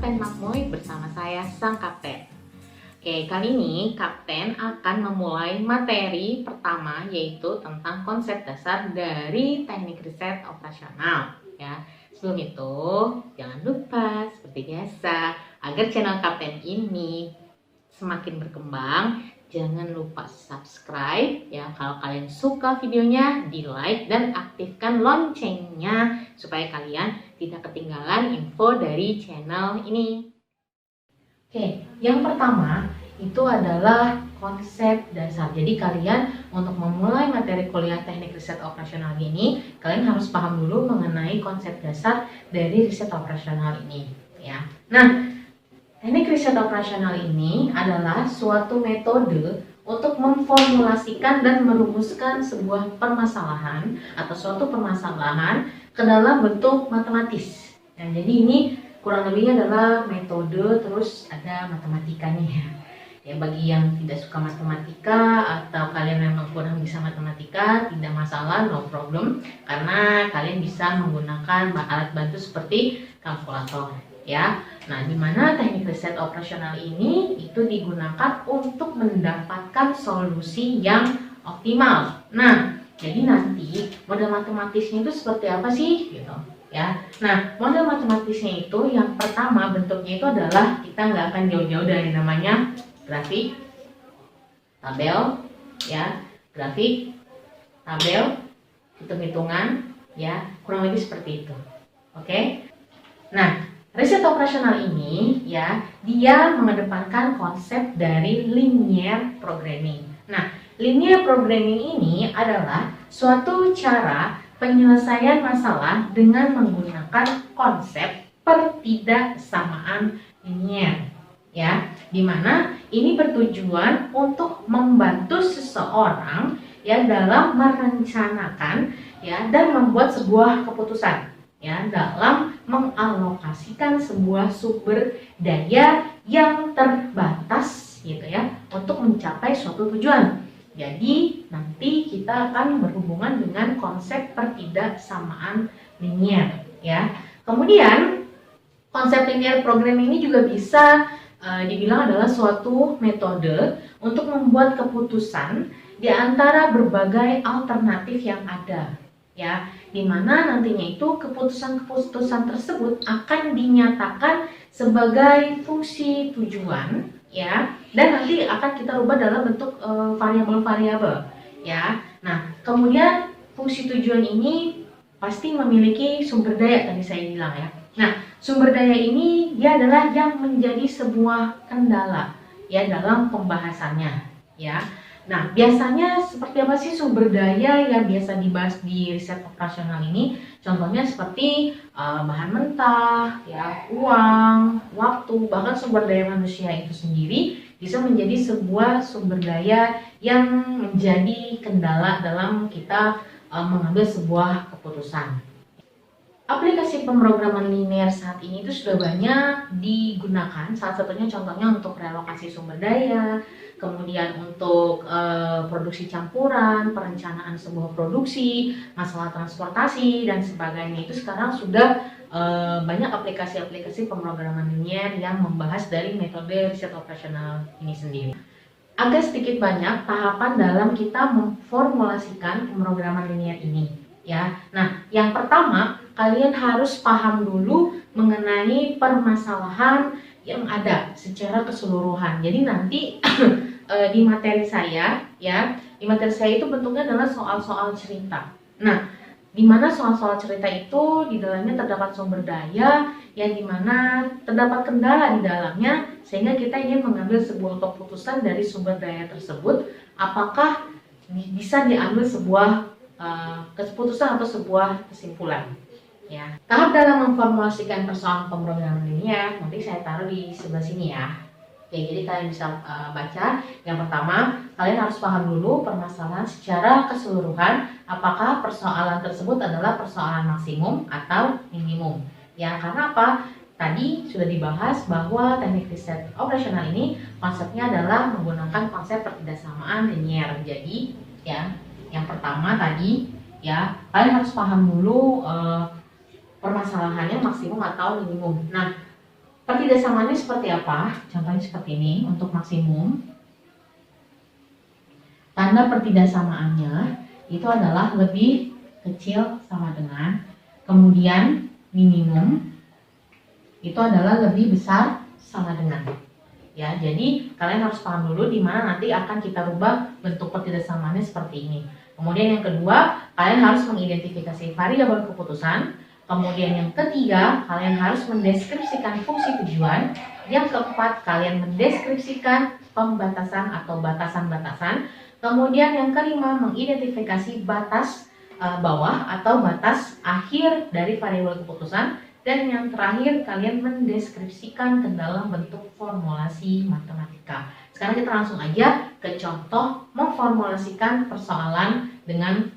Kapten Makmui bersama saya Sang Kapten. Oke, kali ini Kapten akan memulai materi pertama yaitu tentang konsep dasar dari teknik riset operasional ya. Sebelum itu, jangan lupa seperti biasa agar channel Kapten ini semakin berkembang, jangan lupa subscribe ya. Kalau kalian suka videonya, di like dan aktifkan loncengnya supaya kalian tidak ketinggalan info dari channel ini. Oke, yang pertama itu adalah konsep dasar. Jadi kalian untuk memulai materi kuliah teknik riset operasional ini, kalian harus paham dulu mengenai konsep dasar dari riset operasional ini ya. Nah, teknik riset operasional ini adalah suatu metode untuk memformulasikan dan merumuskan sebuah permasalahan atau suatu permasalahan ke dalam bentuk matematis. Nah, jadi ini kurang lebihnya adalah metode, terus ada matematikanya ya. Ya, bagi yang tidak suka matematika atau kalian memang kurang bisa matematika, tidak masalah, no problem, karena kalian bisa menggunakan alat bantu seperti kalkulator ya. Nah, di mana teknik riset operasional ini itu digunakan untuk mendapatkan solusi yang optimal. Nah, jadi nanti model matematisnya itu seperti apa sih gitu ya. Nah, model matematisnya itu yang pertama bentuknya itu adalah kita nggak akan jauh-jauh dari namanya grafik, tabel ya, grafik, tabel, hitung-hitungan ya, kurang lebih seperti itu. Oke. Nah, riset operasional ini ya, dia mengedepankan konsep dari linear programming. Nah, linear programming ini adalah suatu cara penyelesaian masalah dengan menggunakan konsep pertidaksamaan linear ya, dimana ini bertujuan untuk membantu seseorang ya dalam merencanakan ya dan membuat sebuah keputusan ya dalam mengalokasikan sebuah sumber daya yang terbatas gitu ya untuk mencapai suatu tujuan. Jadi nanti kita akan berhubungan dengan konsep pertidaksamaan linear ya. Kemudian konsep linear programming ini juga bisa dibilang adalah suatu metode untuk membuat keputusan di antara berbagai alternatif yang ada ya, dimana nantinya itu keputusan-keputusan tersebut akan dinyatakan sebagai fungsi tujuan ya, dan nanti akan kita rubah dalam bentuk variabel-variabel ya. Nah, kemudian fungsi tujuan ini pasti memiliki sumber daya tadi saya bilang ya. Nah, sumber daya ini dia adalah yang menjadi sebuah kendala ya dalam pembahasannya ya. Nah, biasanya seperti apa sih sumber daya yang biasa dibahas di riset operasional ini? Contohnya seperti bahan mentah, ya, uang, waktu, bahkan sumber daya manusia itu sendiri bisa menjadi sebuah sumber daya yang menjadi kendala dalam kita mengambil sebuah keputusan. Aplikasi pemrograman linear saat ini itu sudah banyak digunakan. Salah satunya contohnya untuk relokasi sumber daya, kemudian untuk produksi campuran, perencanaan sebuah produksi, masalah transportasi dan sebagainya. Itu sekarang sudah banyak aplikasi-aplikasi pemrograman linear yang membahas dari metode riset operasional ini sendiri. Agak sedikit banyak tahapan dalam kita memformulasikan pemrograman linear ini ya. Nah, yang pertama kalian harus paham dulu mengenai permasalahan yang ada secara keseluruhan. Jadi nanti di materi saya ya, di materi saya itu bentuknya adalah soal-soal cerita. Nah, di mana soal-soal cerita itu di dalamnya terdapat sumber daya yang dimana terdapat kendala di dalamnya sehingga kita ingin mengambil sebuah keputusan dari sumber daya tersebut, apakah bisa diambil sebuah keputusan atau sebuah kesimpulan ya. Tahap dalam memformulasikan persoalan pemrograman linear nanti saya taruh di sebelah sini ya. Oke, jadi kalian bisa baca. Yang pertama, kalian harus paham dulu permasalahan secara keseluruhan, apakah persoalan tersebut adalah persoalan maksimum atau minimum. Ya, karena apa? Tadi sudah dibahas bahwa teknik riset operasional ini konsepnya adalah menggunakan konsep pertidaksamaan linear. Jadi, ya, yang pertama tadi, ya, kalian harus paham dulu permasalahannya maksimum atau minimum. Nah, Pertidaksamannya seperti apa? Contohnya seperti ini untuk maksimum. Tanda pertidaksamaannya itu adalah lebih kecil sama dengan, kemudian minimum itu adalah lebih besar sama dengan. Ya, jadi kalian harus paham dulu di mana nanti akan kita rubah bentuk pertidaksamaannya seperti ini. Kemudian yang kedua, kalian harus mengidentifikasi variabel keputusan. Kemudian yang ketiga, kalian harus mendeskripsikan fungsi tujuan. Yang keempat, kalian mendeskripsikan pembatasan atau batasan-batasan. Kemudian yang kelima, mengidentifikasi batas bawah atau batas akhir dari variabel keputusan. Dan yang terakhir, kalian mendeskripsikan ke dalam bentuk formulasi matematika. Sekarang kita langsung aja ke contoh memformulasikan persoalan dengan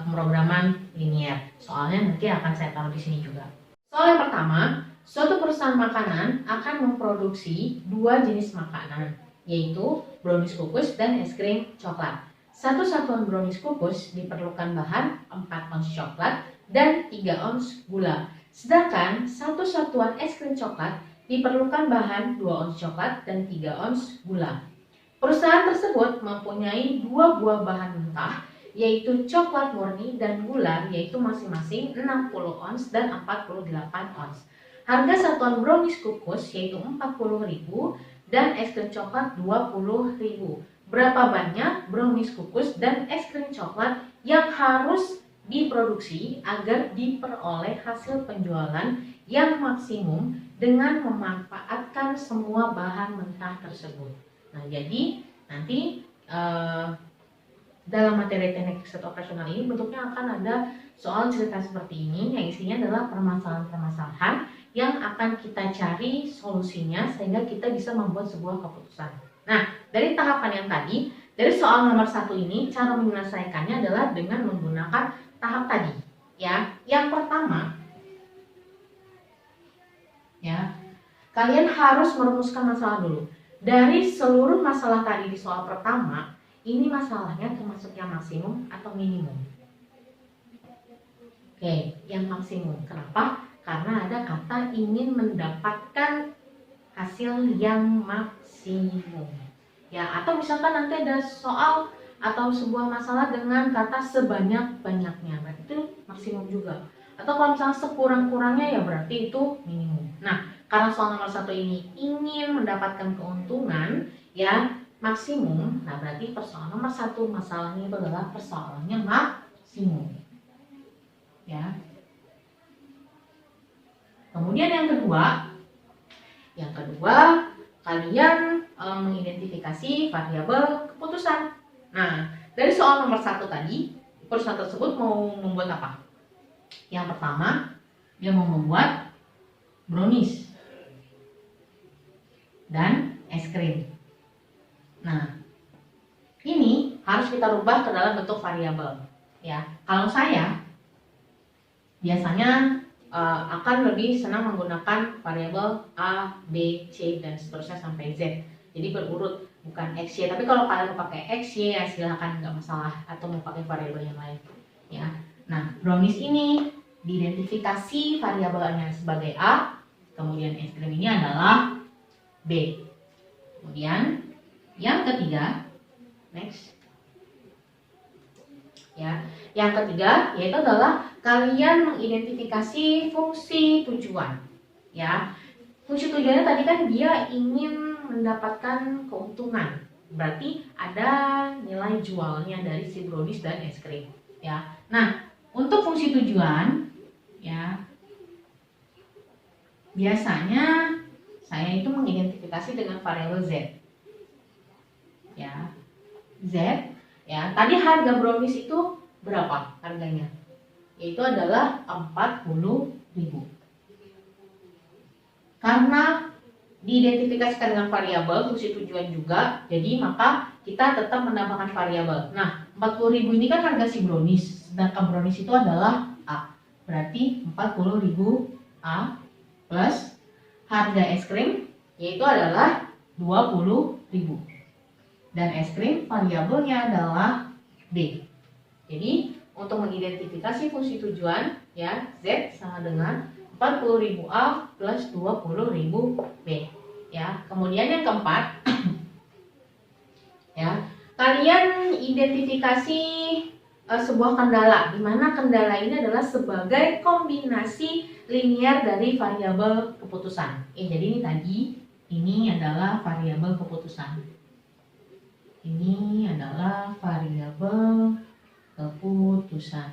pemrograman linier. Soalnya nanti akan saya taruh di sini juga. Soal yang pertama, suatu perusahaan makanan akan memproduksi dua jenis makanan, yaitu brownies kukus dan es krim coklat. Satu satuan brownies kukus diperlukan bahan 4 ons coklat dan 3 ons gula. Sedangkan satu satuan es krim coklat diperlukan bahan 2 ons coklat dan 3 ons gula. Perusahaan tersebut mempunyai dua buah bahan mentah, yaitu coklat murni dan gula, yaitu masing-masing 60 ons dan 48 ons. Harga satuan brownies kukus yaitu 40.000 dan es krim coklat 20.000. Berapa banyak brownies kukus dan es krim coklat yang harus diproduksi agar diperoleh hasil penjualan yang maksimum dengan memanfaatkan semua bahan mentah tersebut. Nah, jadi nanti dalam materi teknik riset operasional ini bentuknya akan ada soal cerita seperti ini yang isinya adalah permasalahan-permasalahan yang akan kita cari solusinya sehingga kita bisa membuat sebuah keputusan. Nah, dari tahapan yang tadi, dari soal nomor 1 ini, cara menyelesaikannya adalah dengan menggunakan tahap tadi. Ya, yang pertama, ya, kalian harus merumuskan masalah dulu. Dari seluruh masalah tadi di soal pertama, ini masalahnya termasuk yang maksimum atau minimum? Oke, yang maksimum. Kenapa? Karena ada kata ingin mendapatkan hasil yang maksimum. Ya, atau misalkan nanti ada soal atau sebuah masalah dengan kata sebanyak-banyaknya, berarti itu maksimum juga. Atau kalau misalnya sekurang-kurangnya, ya berarti itu minimum. Nah, karena soal nomor 1 ini ingin mendapatkan keuntungan, ya maksimum, nah berarti persoalan nomor 1 masalahnya itu adalah persoalannya maksimum. Ya. Kemudian yang kedua kalian mengidentifikasi variabel keputusan. Nah, dari soal nomor 1 tadi, perusahaan tersebut mau membuat apa? Yang pertama, dia mau membuat brownies dan es krim. Nah, ini harus kita rubah ke dalam bentuk variabel. Ya, kalau saya biasanya akan lebih senang menggunakan variabel A, B, C dan seterusnya sampai Z. Jadi berurut, bukan X, Y. Tapi kalau kalian mau pakai X, Y, ya silahkan, nggak masalah. Atau mau pakai variabel yang lain. Ya. Nah, brownies ini diidentifikasi variabelnya sebagai A, kemudian es krim ini adalah B. Kemudian yang ketiga, next. Ya, yang ketiga yaitu adalah kalian mengidentifikasi fungsi tujuan. Ya, fungsi tujuannya tadi kan dia ingin mendapatkan keuntungan, berarti ada nilai jualnya dari si brownies dan es krim. Ya, nah untuk fungsi tujuan, ya biasanya saya itu mengidentifikasi dengan variabel Z. Ya, Z. Ya, tadi harga brownies itu berapa harganya? Yaitu adalah 40.000. Karena diidentifikasikan dengan variabel fungsi tujuan juga, jadi maka kita tetap menambahkan variabel. Nah, 40.000 ini kan harga si brownies, sedangkan brownies itu adalah A. Berarti 40.000 A plus harga es krim yaitu adalah 20.000. Dan es krim variabelnya adalah B. Jadi untuk mengidentifikasi fungsi tujuan, ya Z sama dengan 40.000 A plus 20.000 B. Ya, kemudian yang keempat, ya, kalian identifikasi sebuah kendala, di mana kendala ini adalah sebagai kombinasi linier dari variabel keputusan. Jadi ini tadi, ini adalah variabel keputusan. Ini adalah variabel keputusan.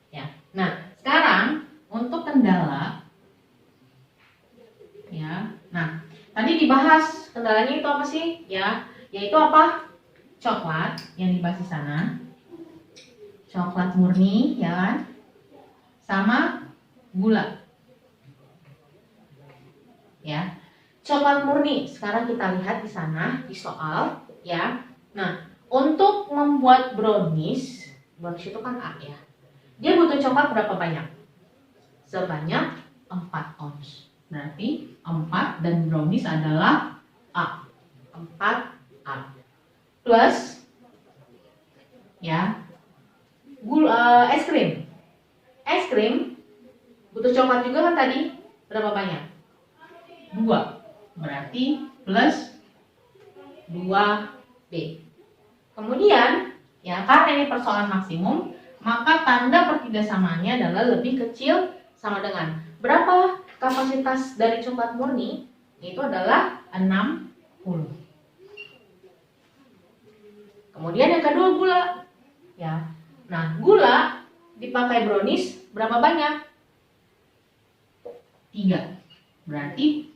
Ya. Nah, sekarang untuk kendala, ya. Nah, tadi dibahas kendalanya itu apa sih? Ya, yaitu apa? Coklat yang dibahas di sana. Coklat murni, ya kan? Sama gula. Ya. Coklat murni. Sekarang kita lihat di sana di soal, ya. Nah, untuk membuat brownies itu kan A ya. Dia butuh coklat berapa banyak? Sebanyak 4 ons. Berarti 4 dan brownies adalah A. 4 A. Plus ya, es krim. Es krim butuh coklat juga kan tadi? Berapa banyak? 2. Berarti plus 2B. Kemudian, ya karena ini persoalan maksimum, maka tanda pertidaksamanya adalah lebih kecil sama dengan berapa kapasitas dari coklat murni? Itu adalah 60. Kemudian yang kedua gula. Ya. Nah, gula dipakai brownies berapa banyak? 3. Berarti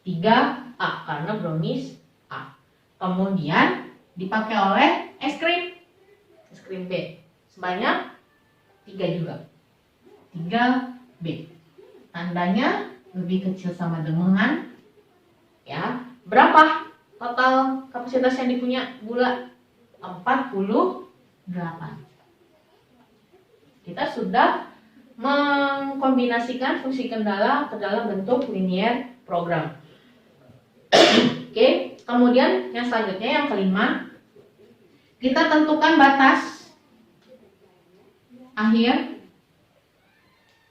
3A karena brownies A. Kemudian dipakai oleh es krim B sebanyak 3 juga, 3B. Tandanya lebih kecil sama dengan, ya, berapa total kapasitas yang dipunya gula? 48. Kita sudah mengkombinasikan fungsi kendala ke dalam bentuk linear program. Oke, kemudian yang selanjutnya yang kelima, kita tentukan batas akhir,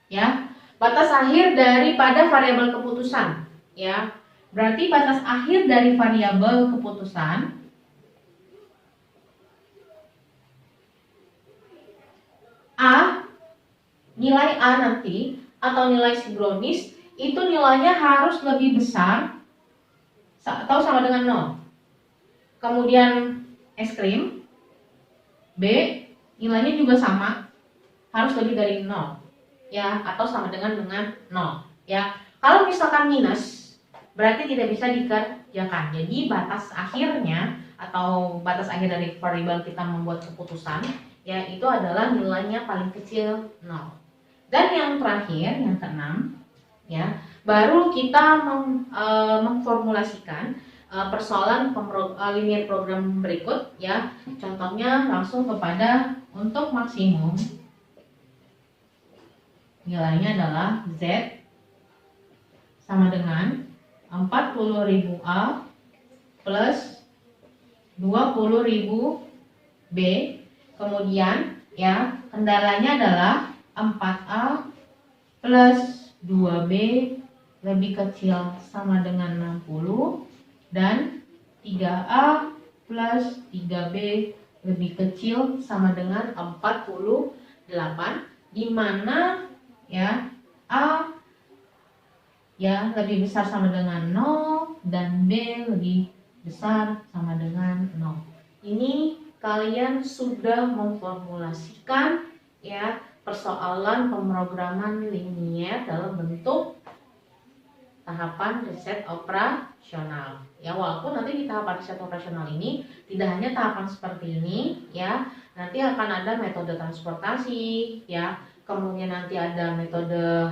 ya, batas akhir daripada variabel keputusan, ya. Berarti batas akhir dari variabel keputusan A, nilai A nanti atau nilai si brownies itu nilainya harus lebih besar atau sama dengan 0. Kemudian es krim B nilainya juga sama, harus lebih dari 0, ya, atau sama dengan 0, ya. Kalau misalkan minus, berarti tidak bisa dikerjakan. Jadi batas akhirnya atau batas akhir dari variabel kita membuat keputusan, ya, itu adalah nilainya paling kecil 0. Dan yang terakhir, yang keenam, ya, baru kita memformulasikan persoalan linear program berikut, ya. Contohnya langsung kepada untuk maksimum nilainya adalah Z sama dengan 40.000 A plus 20.000 B. Kemudian, ya, kendalanya adalah 4A plus 2B lebih kecil sama dengan 60 dan 3A plus 3B lebih kecil sama dengan 48, di mana, ya, A, ya, lebih besar sama dengan 0 dan B lebih besar sama dengan 0. Ini kalian sudah memformulasikan, ya, persoalan pemrograman linear dalam bentuk tahapan riset operasional. Ya, walaupun nanti di tahapan riset operasional ini tidak hanya tahapan seperti ini, ya, nanti akan ada metode transportasi, ya, kemudian nanti ada metode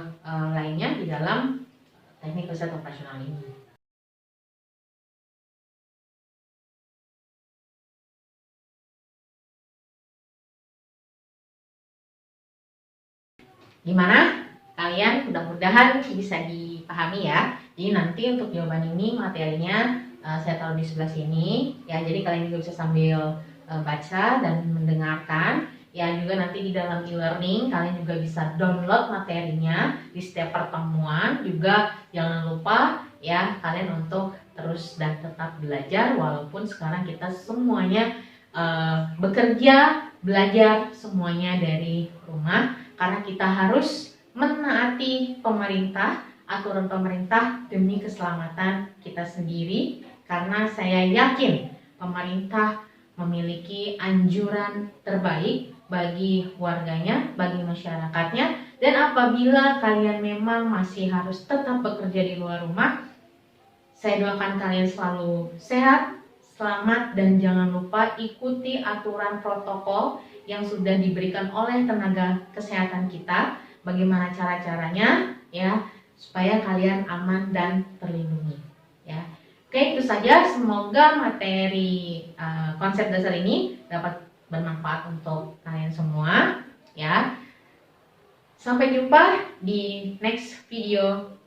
lainnya di dalam teknik riset operasional ini. Gimana? Kalian mudah-mudahan bisa dipahami, ya. Jadi nanti untuk jawaban ini materinya saya taruh di sebelah sini, ya. Jadi kalian juga bisa sambil baca dan mendengarkan, Ya, juga nanti di dalam e-learning kalian juga bisa download materinya di setiap pertemuan. Juga jangan lupa ya kalian untuk terus dan tetap belajar walaupun sekarang kita semuanya bekerja, belajar semuanya dari rumah karena kita harus menaati pemerintah, aturan pemerintah demi keselamatan kita sendiri, karena saya yakin pemerintah memiliki anjuran terbaik bagi warganya, bagi masyarakatnya. Dan apabila kalian memang masih harus tetap bekerja di luar rumah, saya doakan kalian selalu sehat, selamat, dan jangan lupa ikuti aturan protokol yang sudah diberikan oleh tenaga kesehatan kita. Bagaimana cara-caranya ya supaya kalian aman dan terlindungi ya. Oke, itu saja. Semoga materi konsep dasar ini dapat bermanfaat untuk kalian semua ya. Sampai jumpa di next video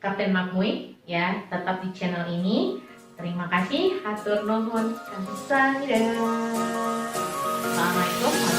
Kapten Makmui ya, tetap di channel ini. Terima kasih, hatur nuhun, kamsahamnida. Assalamualaikum.